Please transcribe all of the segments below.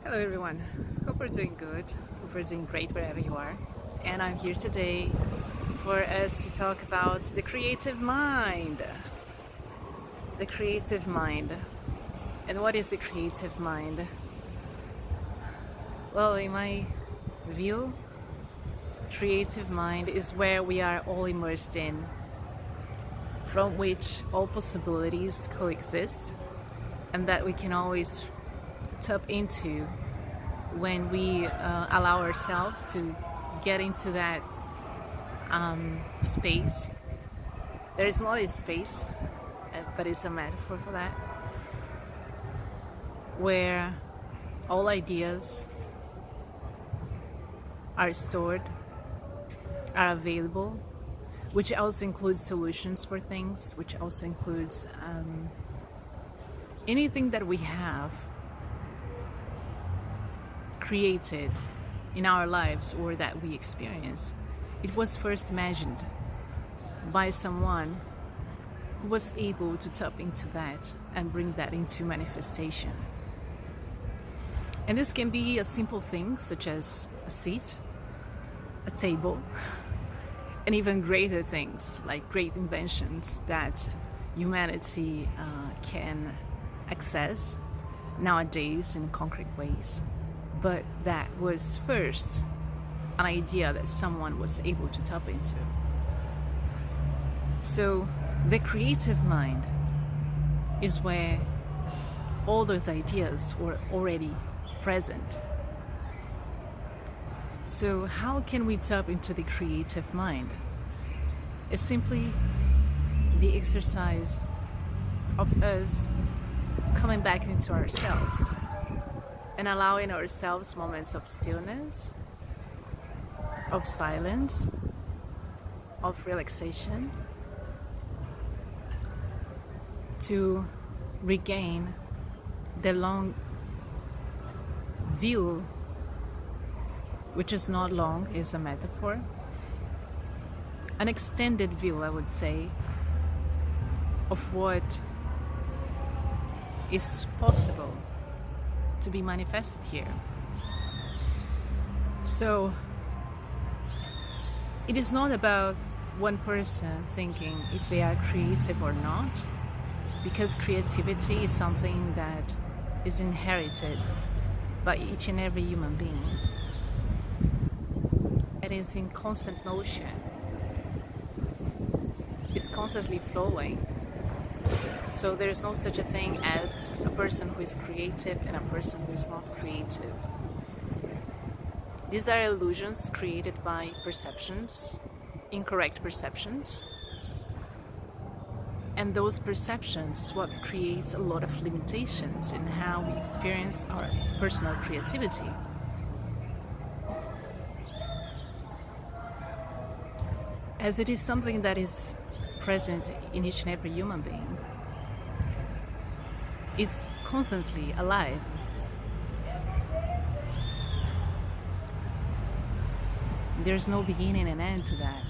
Hello everyone, hope you're doing good, hope you're doing great wherever you are. And I'm here today for us to talk about the creative mind. The creative mind. And what is the creative mind? Well, in my view, creative mind is where we are all immersed in, from which all possibilities coexist, and that we can always tap into when we allow ourselves to get into that space. There is not a space, but it's a metaphor for that, where all ideas are stored, are available, which also includes solutions for things, which also includes anything that we have created in our lives or that we experience. It was first imagined by someone who was able to tap into that and bring that into manifestation. And this can be a simple thing such as a seat, a table, and even greater things like great inventions that humanity can access nowadays in concrete ways. But that was first an idea that someone was able to tap into. So the creative mind is where all those ideas were already present. So how can we tap into the creative mind? It's simply the exercise of us coming back into ourselves and allowing ourselves moments of stillness, of silence, of relaxation, to regain the long view, which is not long, is a metaphor, an extended view, I would say, of what is possible to be manifested here. So it is not about one person thinking if they are creative or not, because creativity is something that is inherited by each and every human being. It is in constant motion. It's constantly flowing. So there's no such a thing as a person who is creative and a person who is not creative. These are illusions created by perceptions, incorrect perceptions. And those perceptions is what creates a lot of limitations in how we experience our personal creativity. As it is something that is present in each and every human being. It's constantly alive. There's no beginning and end to that.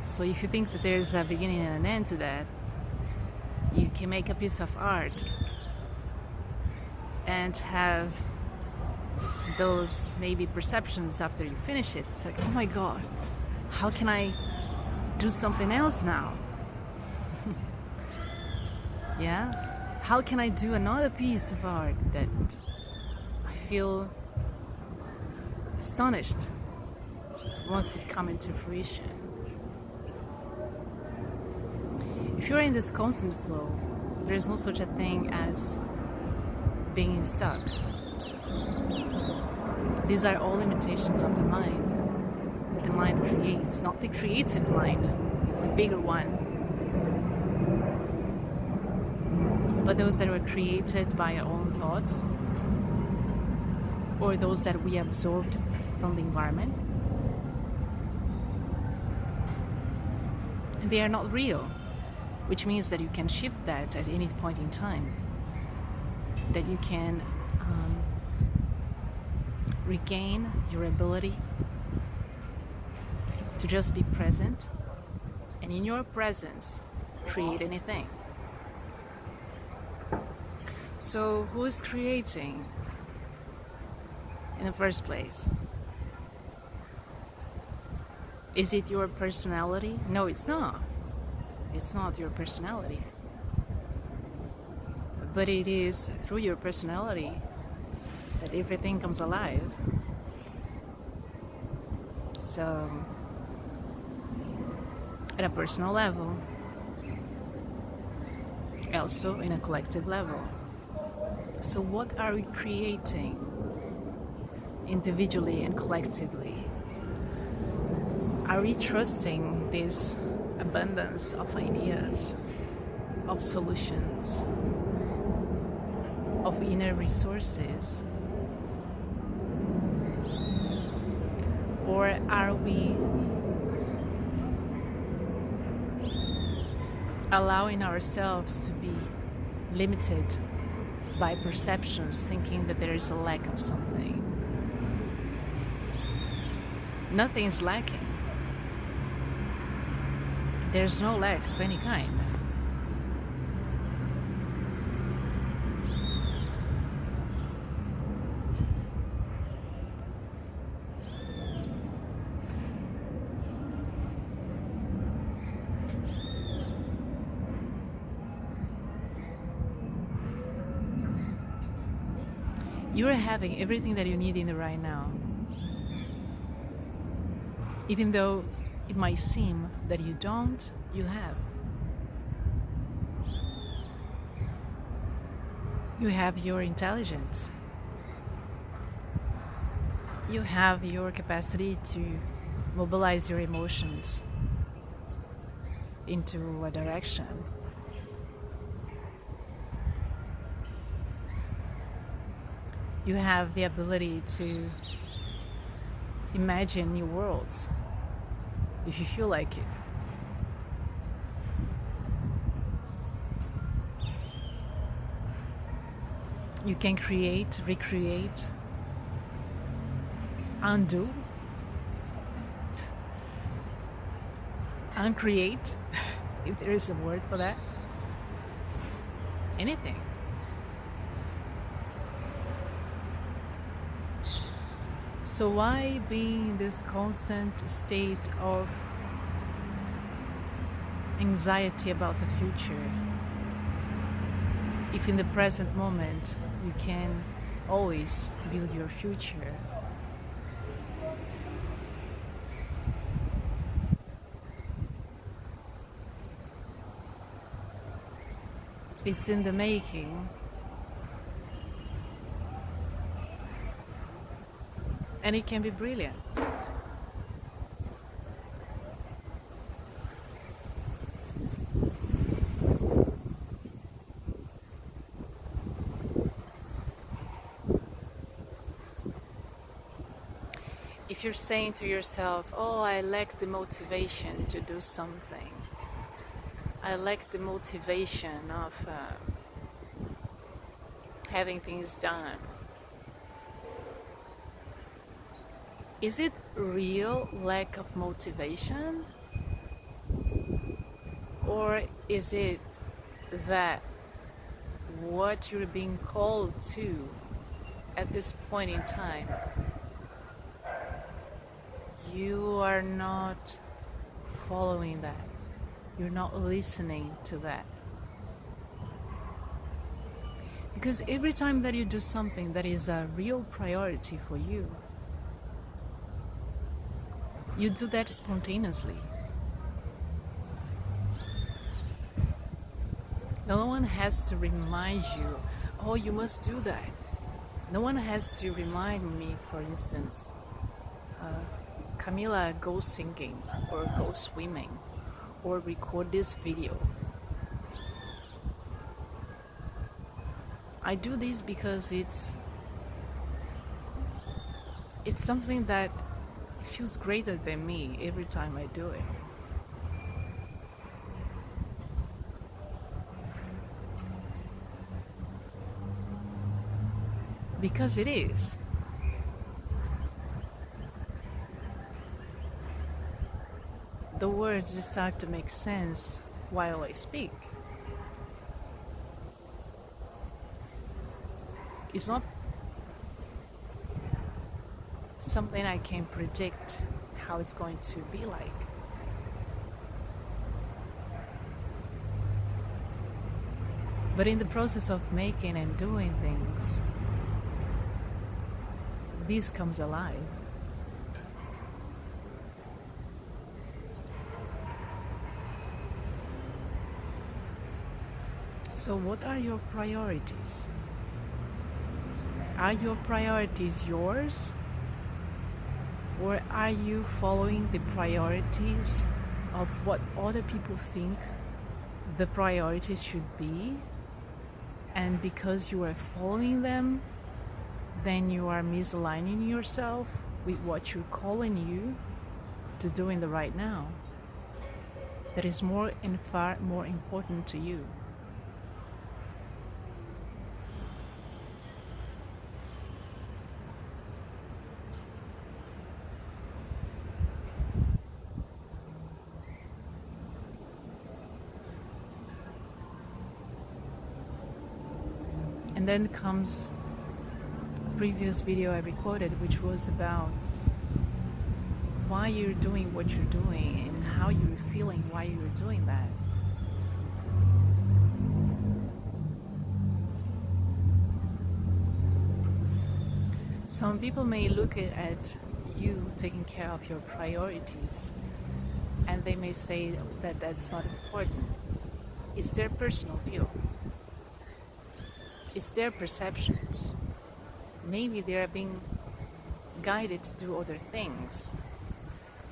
So if you think that there's a beginning and an end to that, you can make a piece of art and have those maybe perceptions after you finish it. It's like, oh my God, how can I do something else now? Yeah? How can I do another piece of art that I feel astonished once it comes into fruition? If you're in this constant flow, there's no such a thing as being stuck. These are all limitations of the mind that the mind creates, not the creative mind, the bigger one, but those that were created by our own thoughts or those that we absorbed from the environment. And they are not real, which means that you can shift that at any point in time, that you can regain your ability to just be present, and in your presence create anything. So who is creating in the first place? Is it your personality? No, it's not. It's not your personality. But it is through your personality that everything comes alive. So, at a personal level, also in a collective level. So what are we creating individually and collectively? Are we trusting this abundance of ideas, of solutions, of inner resources? Or are we allowing ourselves to be limited by perceptions, thinking that there is a lack of something? Nothing is lacking. There's no lack of any kind. You are having everything that you need in the right now. Even though it might seem that you don't, you have. You have your intelligence. You have your capacity to mobilize your emotions into a direction. You have the ability to imagine new worlds if you feel like it. You can create, recreate, undo, uncreate, if there is a word for that. Anything. So why be in this constant state of anxiety about the future if in the present moment you can always build your future? It's in the making. And it can be brilliant. If you're saying to yourself, oh, I lack the motivation to do something, I lack the motivation of having things done, is it real lack of motivation? Or is it that what you're being called to at this point in time, you are not following that? You're not listening to that. Because every time that you do something that is a real priority for you, you do that spontaneously. No one has to remind you, oh, you must do that. No one has to remind me, for instance, Camila, go singing, or go swimming, or record this video. I do this because it's something that feels greater than me every time I do it. Because it is. The words just start to make sense while I speak. It's not something I can predict how it's going to be like. But in the process of making and doing things, this comes alive. So what are your priorities? Are your priorities yours? Or are you following the priorities of what other people think the priorities should be? And because you are following them, then you are misaligning yourself with what you're calling you to do in the right now. That is more and far more important to you. And then comes a previous video I recorded, which was about why you're doing what you're doing and how you're feeling while you're doing that. Some people may look at you taking care of your priorities and they may say that that's not important. It's their personal view. It's their perceptions. Maybe they are being guided to do other things,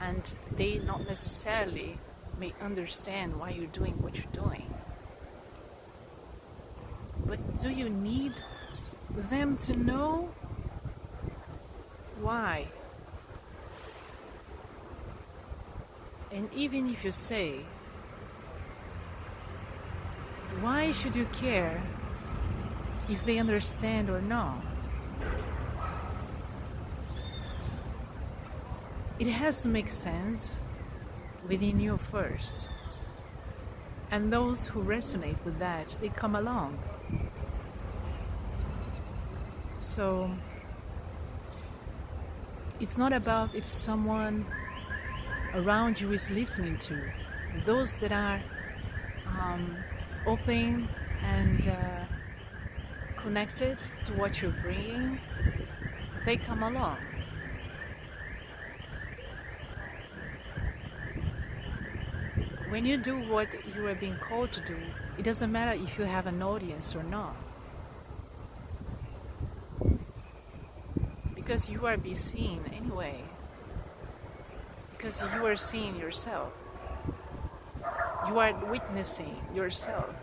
and they not necessarily may understand why you're doing what you're doing. But do you need them to know why? And even if you say, why should you care if they understand or not? It has to make sense within you first. And those who resonate with that, they come along. So it's not about if someone around you is listening to. Those that are open and connected to what you're bringing, they come along. When you do what you are being called to do, it doesn't matter if you have an audience or not. Because you are being seen anyway. Because you are seeing yourself. You are witnessing yourself.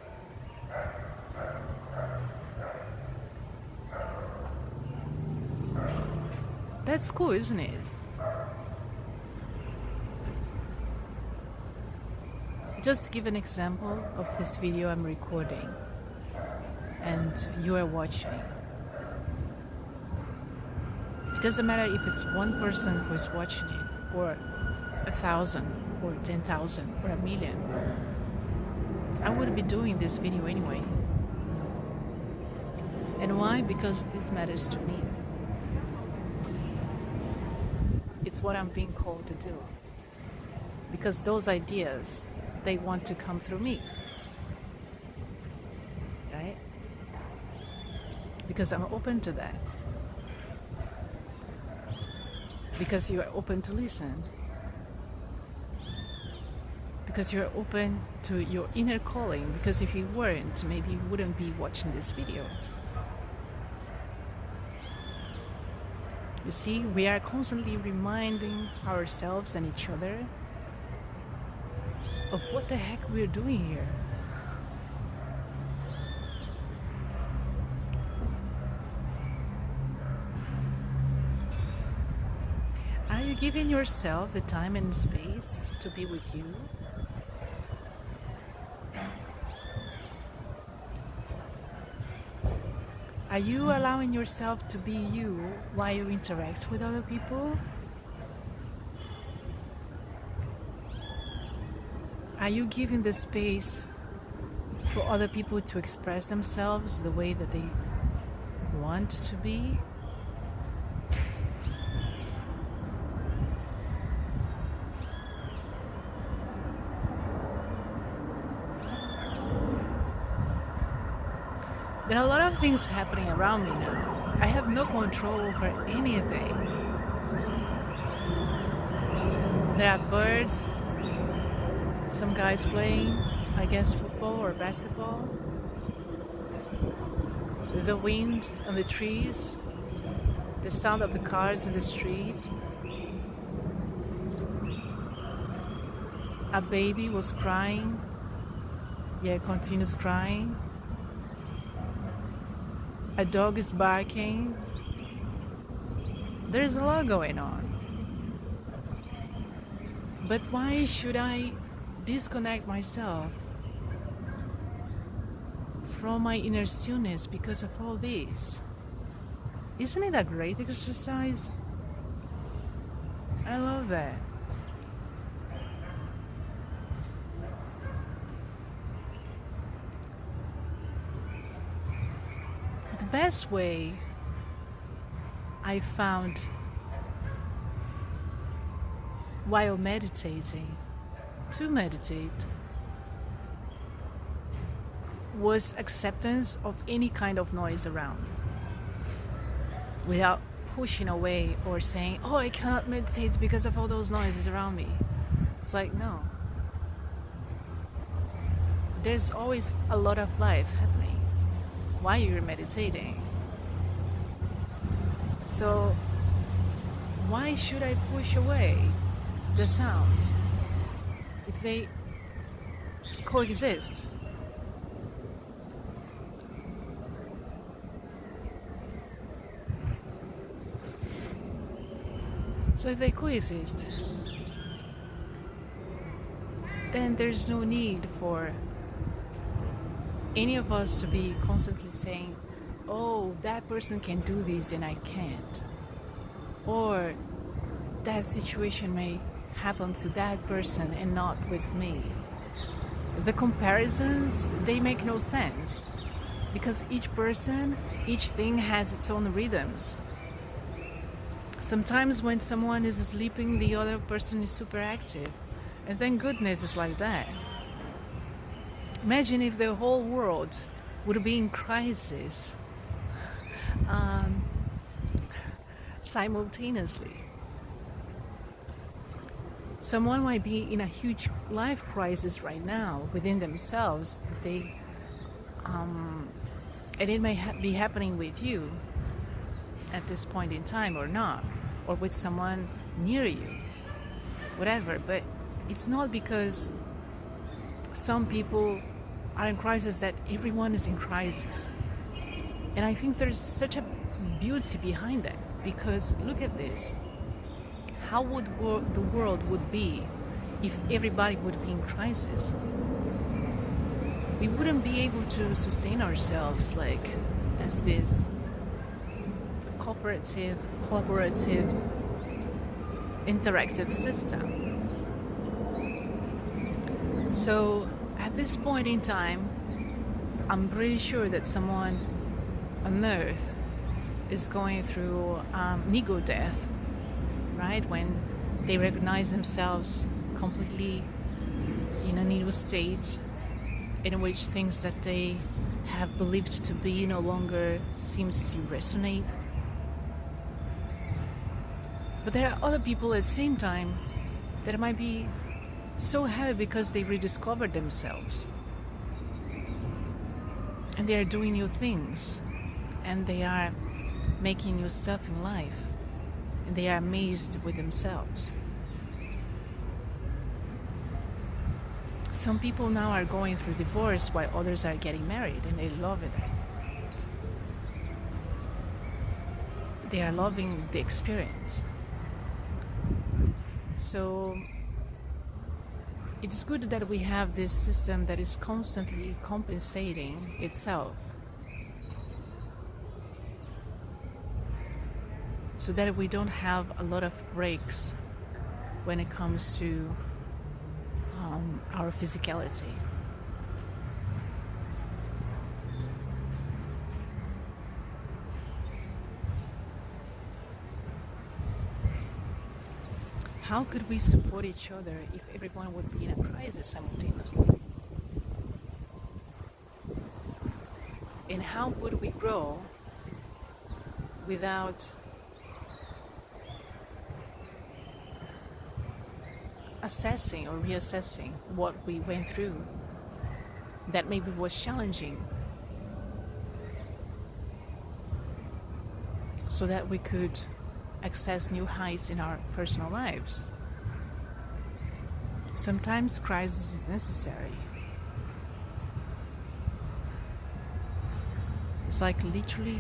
That's cool, isn't it? Just to give an example of this video I'm recording and you are watching. It doesn't matter if it's one person who is watching it, or 1,000, or 10,000, or 1,000,000. I would be doing this video anyway. And why? Because this matters to me. It's what I'm being called to do. Because those ideas, they want to come through me. Right? Because I'm open to that. Because you are open to listen. Because you're open to your inner calling. Because if you weren't, maybe you wouldn't be watching this video. You see, we are constantly reminding ourselves and each other of what the heck we're doing here. Are you giving yourself the time and space to be with you? Are you allowing yourself to be you while you interact with other people? Are you giving the space for other people to express themselves the way that they want to be. There are a lot of things happening around me now. I have no control over anything. There are birds, some guys playing, I guess, football or basketball. The wind on the trees, the sound of the cars in the street. A baby was crying, continues crying. A dog is barking. There's a lot going on. But why should I disconnect myself from my inner stillness because of all this? Isn't it a great exercise? I love that. The best way I found while meditating, to meditate, was acceptance of any kind of noise around, without pushing away or saying, oh, I cannot meditate because of all those noises around me. It's like, no. There's always a lot of life happening while you're meditating. So why should I push away the sounds if they coexist? So if they coexist, then there's no need for any of us to be constantly saying, oh, that person can do this and I can't. Or that situation may happen to that person and not with me. The comparisons, they make no sense because each person, each thing has its own rhythms. Sometimes when someone is sleeping, the other person is super active. And thank goodness it's like that. Imagine if the whole world would be in crisis simultaneously. Someone might be in a huge life crisis right now within themselves. And it may be happening with you at this point in time or not, or with someone near you, whatever. But it's not because some people are in crisis that everyone is in crisis. And I think there's such a beauty behind that, because look at this. How would the world would be if everybody would be in crisis? We wouldn't be able to sustain ourselves like as this collaborative, interactive system. So at this point in time, I'm pretty sure that someone on Earth is going through ego death, right? When they recognize themselves completely in an ego state in which things that they have believed to be no longer seems to resonate. But there are other people at the same time that might be so happy because they rediscovered themselves. And they are doing new things. And they are making new stuff in life. And they are amazed with themselves. Some people now are going through divorce while others are getting married, and they love it. They are loving the experience. So it's good that we have this system that is constantly compensating itself, so that we don't have a lot of breaks when it comes to our physicality. How could we support each other if everyone would be in a crisis simultaneously? And how would we grow without assessing or reassessing what we went through that maybe was challenging, so that we could access new heights in our personal lives? Sometimes crisis is necessary. It's like literally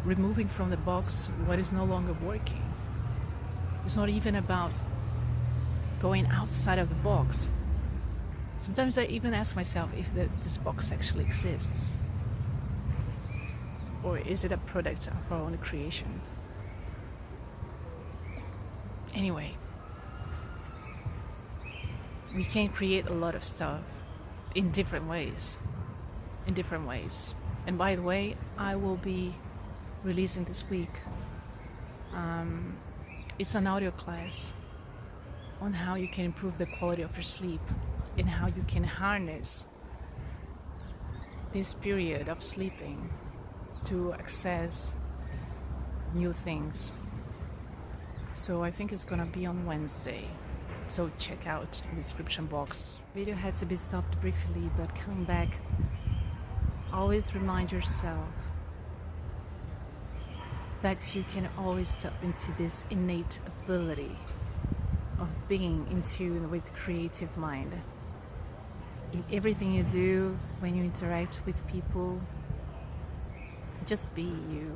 removing from the box what is no longer working. It's not even about going outside of the box. Sometimes I even ask myself if this box actually exists. Or is it a product of our own creation? Anyway, we can create a lot of stuff in different ways. And by the way, I will be releasing this week. It's an audio class on how you can improve the quality of your sleep and how you can harness this period of sleeping to access new things. So I think it's gonna be on Wednesday. So check out in the description box. Video had to be stopped briefly, but coming back, always remind yourself that you can always tap into this innate ability of being in tune with creative mind. In everything you do, when you interact with people, just be you.